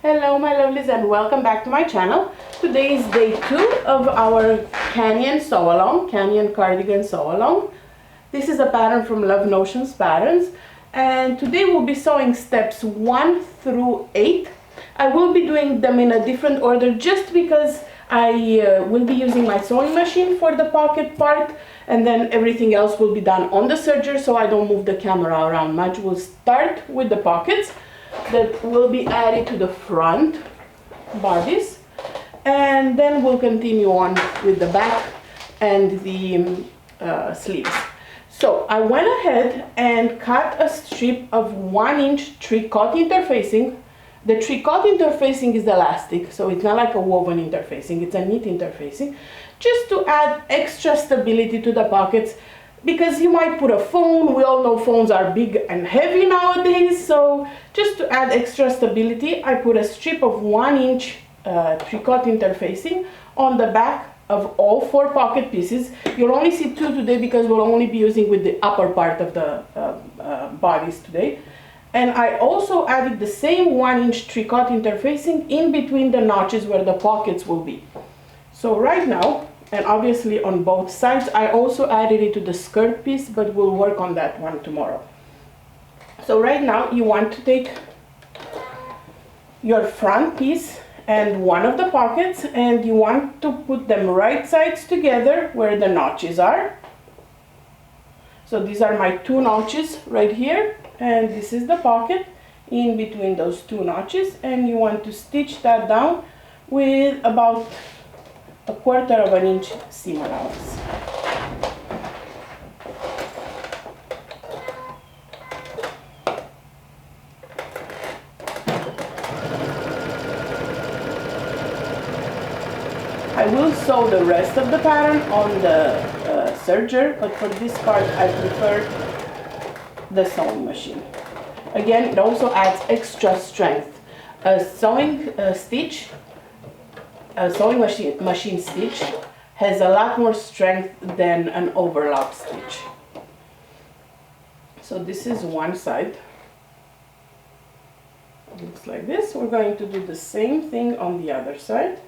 Hello my lovelies and welcome back to my channel. Today is day 2 of our Canyon sew along, Canyon Cardigan sew along. This is a pattern from Love Notions Patterns, and today we'll be sewing steps 1 through 8. I will be doing them in a different order just because I will be using my sewing machine for the pocket part, and then everything else will be done on the serger so I don't move the camera around much. We'll start with the pockets that will be added to the front bodies, and then we'll continue on with the back and the sleeves. So I went ahead and cut a strip of 1 inch tricot interfacing. The tricot interfacing is elastic, so it's not like a woven interfacing, it's a knit interfacing, just to add extra stability to the pockets, because you might put a phone. We all know phones are big and heavy nowadays, so just to add extra stability, I put a strip of 1 inch tricot interfacing on the back of all 4 pocket pieces. You'll only see 2 today because we'll only be using with the upper part of the bodies today. And I also added the same 1 inch tricot interfacing in between the notches where the pockets will be. So right now, and obviously on both sides, I also added it to the skirt piece, but we'll work on that one tomorrow. So right now you want to take your front piece and one of the pockets, and you want to put them right sides together where the notches are. So these are my 2 notches right here, and this is the pocket in between those 2 notches, and you want to stitch that down with about 1/4 inch seam allowance. I will sew the rest of the pattern on the serger, but for this part I prefer the sewing machine. Again, it also adds extra strength. A sewing machine stitch has a lot more strength than an overlock stitch. So this is one side. It looks like this. We're going to do the same thing on the other side.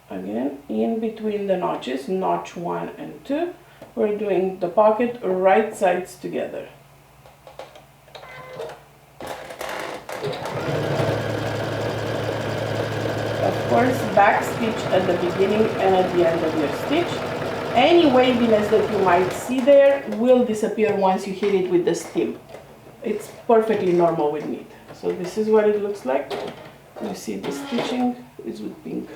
Again, in between the notches, notch 1 and 2, we're doing the pocket right sides together. Of course, back stitch at the beginning and at the end of your stitch. Any waviness that you might see there will disappear once you hit it with the stem. It's perfectly normal with knit. So this is what it looks like. You see the stitching is with pink.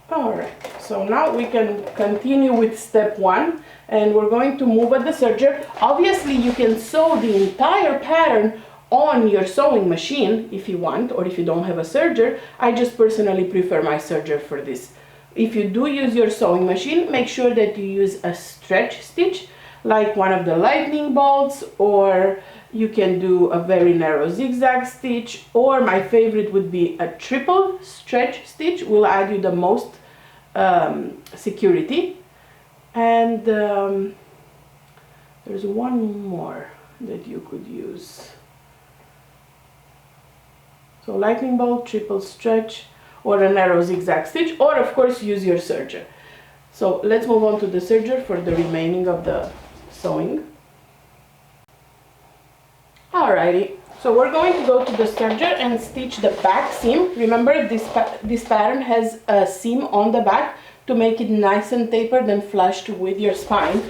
Alright, so now we can continue with step 1, and we're going to move at the serger. Obviously you can sew the entire pattern on your sewing machine if you want, or if you don't have a serger. I just personally prefer my serger for this. If you do use your sewing machine, make sure that you use a stretch stitch, like one of the lightning bolts, or you can do a very narrow zigzag stitch, or my favorite would be a triple stretch stitch. Will add you the most security. And there's one more that you could use. So lightning bolt, triple stretch, or a narrow zigzag stitch, or of course use your serger. So let's move on to the serger for the remaining of the sewing. Alrighty, so we're going to go to the serger and stitch the back seam. Remember, this pattern has a seam on the back to make it nice and tapered and flushed with your spine.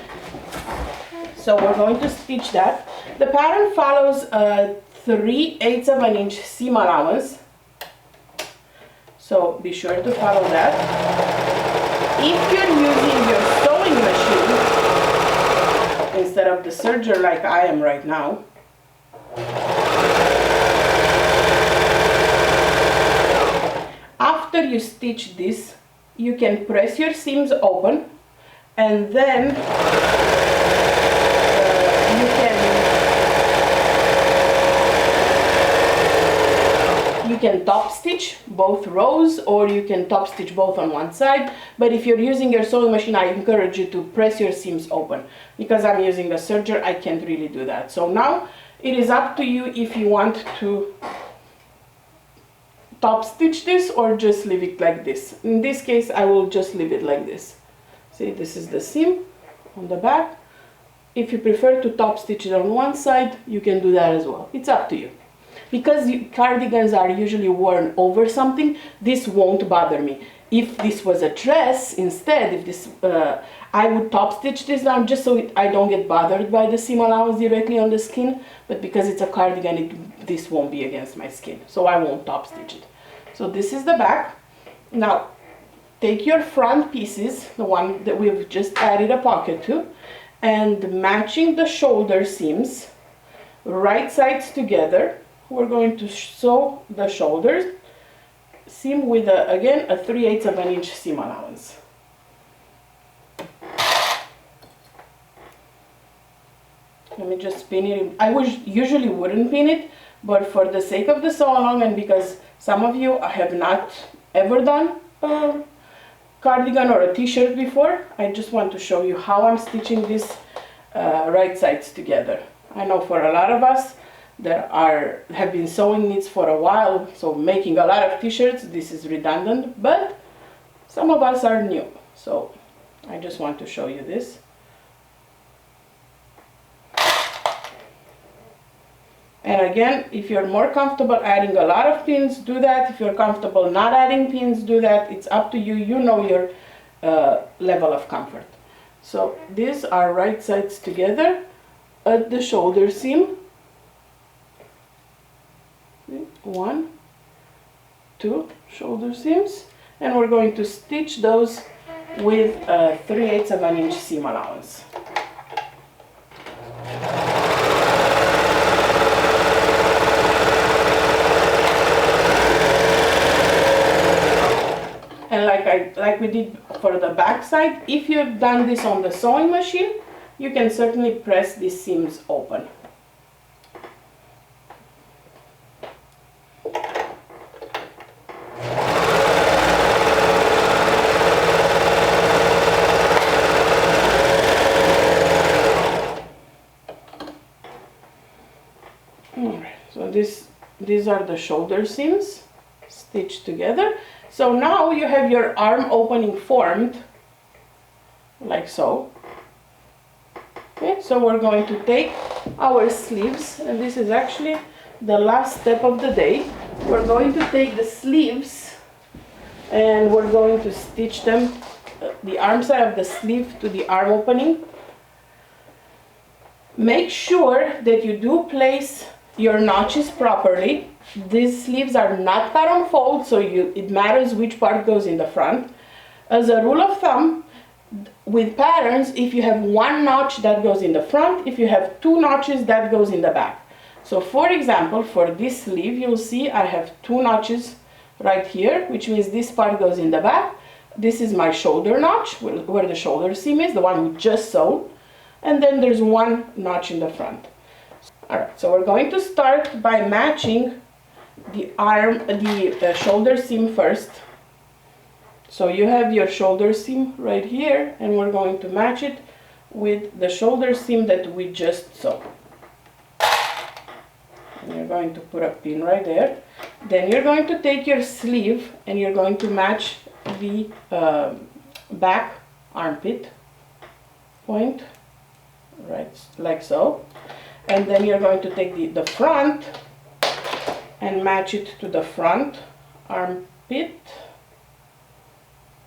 So we're going to stitch that. The pattern follows a 3/8 of an inch seam allowance, so be sure to follow that. If you're using your sewing machine instead of the serger like I am right now, after you stitch this, you can press your seams open, and then you You can top stitch both rows, or you can top stitch both on one side, but if you're using your sewing machine, I encourage you to press your seams open. Because I'm using a serger, I can't really do that. So now it is up to you if you want to top stitch this or just leave it like this. In this case, I will just leave it like this. See, this is the seam on the back. If you prefer to top stitch it on one side, you can do that as well. It's up to you. Because cardigans are usually worn over something, this won't bother me. If this was a dress instead, if this, I would top stitch this down just so I don't get bothered by the seam allowance directly on the skin. But because it's a cardigan, this won't be against my skin, so I won't top stitch it. So this is the back. Now take your front pieces, the one that we've just added a pocket to, and matching the shoulder seams, right sides together, we're going to sew the shoulders seam with again a 3/8 of an inch seam allowance. Let me just pin it. I usually wouldn't pin it, but for the sake of the sew along, and because some of you have not ever done a cardigan or a t-shirt before, I just want to show you how I'm stitching this right sides together. I know for a lot of us that have been sewing knits for a while, so making a lot of t-shirts, this is redundant, but some of us are new, so I just want to show you this. And again, if you're more comfortable adding a lot of pins, do that. If you're comfortable not adding pins, do that. It's up to you. You know your level of comfort. So these are right sides together at the shoulder seam. 1, 2 shoulder seams, and we're going to stitch those with a 3/8 of an inch seam allowance. And like we did for the back side, if you've done this on the sewing machine, you can certainly press these seams open. So these are the shoulder seams stitched together. So now you have your arm opening formed, like so. Okay, so we're going to take our sleeves, and this is actually the last step of the day. We're going to take the sleeves and we're going to stitch them, the arm side of the sleeve to the arm opening. Make sure that you do place your notches properly. These sleeves are not cut on fold, so it matters which part goes in the front. As a rule of thumb, with patterns, if you have one notch, that goes in the front. If you have 2 notches, that goes in the back. So for example, for this sleeve, you'll see I have 2 notches right here, which means this part goes in the back. This is my shoulder notch, where the shoulder seam is, the one we just sewed. And then there's 1 notch in the front. Alright, so we're going to start by matching the shoulder seam first. So you have your shoulder seam right here, and we're going to match it with the shoulder seam that we just sewed. And you're going to put a pin right there. Then you're going to take your sleeve and you're going to match the back armpit point, right, like so. And then you're going to take the front and match it to the front armpit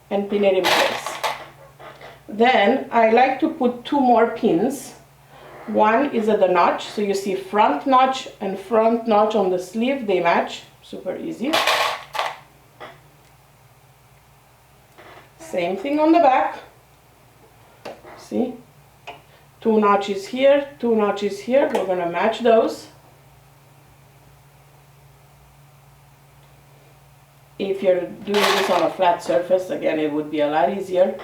and pin it in place. Then I like to put 2 more pins. One is at the notch, so you see front notch and front notch on the sleeve, they match, super easy. Same thing on the back. See? 2 notches here, 2 notches here, we're going to match those. If you're doing this on a flat surface, again, it would be a lot easier.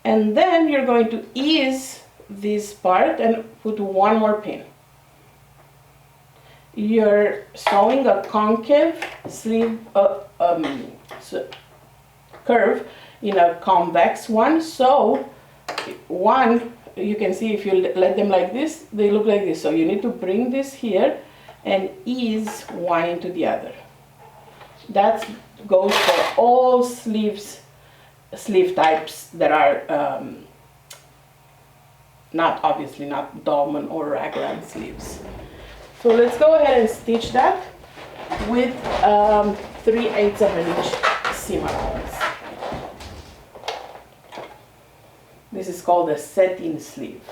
And then you're going to ease this part and put 1 more pin. you're sewing a concave sleeve curve in a convex one. So one, you can see if you let them like this, they look like this. So you need to bring this here and ease one into the other. That goes for all sleeve types that are not dolman or raglan sleeves. So let's go ahead and stitch that with 3/8 of an inch seam allowance. This is called a set-in sleeve.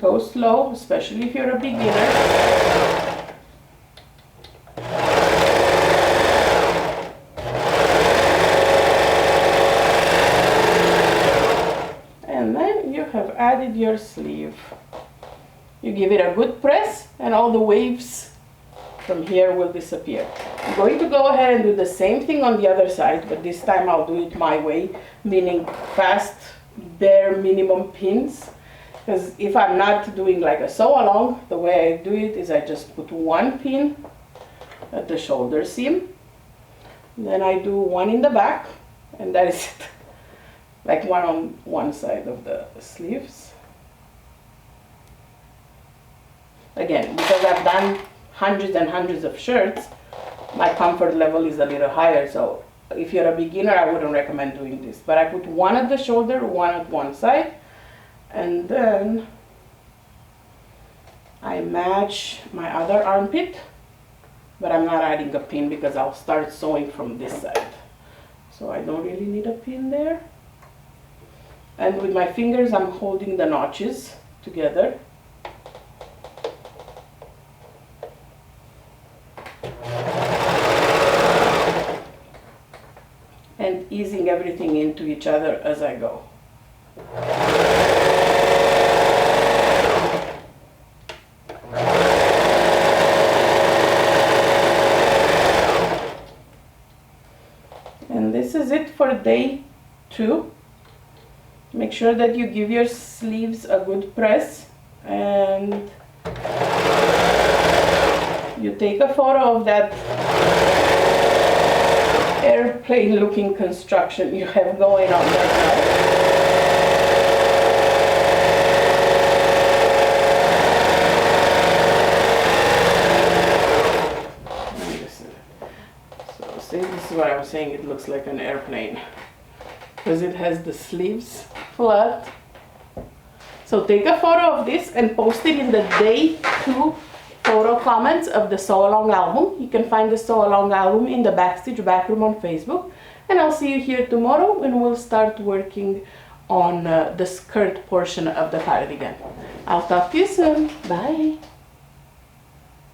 Go slow, especially if you're a beginner. And then you have added your sleeve. You give it a good press and all the waves from here will disappear. I'm going to go ahead and do the same thing on the other side, but this time I'll do it my way, meaning fast, bare minimum pins. Because if I'm not doing like a sew along, the way I do it is I just put one pin at the shoulder seam, then I do one in the back, and that is it. Like one on one side of the sleeves. Again, because I've done hundreds and hundreds of shirts, my comfort level is a little higher, so if you're a beginner I wouldn't recommend doing this. But I put one at the shoulder, one at one side, and then I match my other armpit, but I'm not adding a pin because I'll start sewing from this side. So I don't really need a pin there. And with my fingers I'm holding the notches together. And easing everything into each other as I go. And this is it for day 2. Make sure that you give your sleeves a good press and you take a photo of that airplane looking construction you have going on right now. See, this is what I was saying, it looks like an airplane because it has the sleeves flat. So take a photo of this and post it in the day 2 photo comments of the sew along album. You can find the sew along album in the Backstitch Backroom on Facebook, and I'll see you here tomorrow when we'll start working on the skirt portion of the cardigan. I'll talk to you soon. Bye.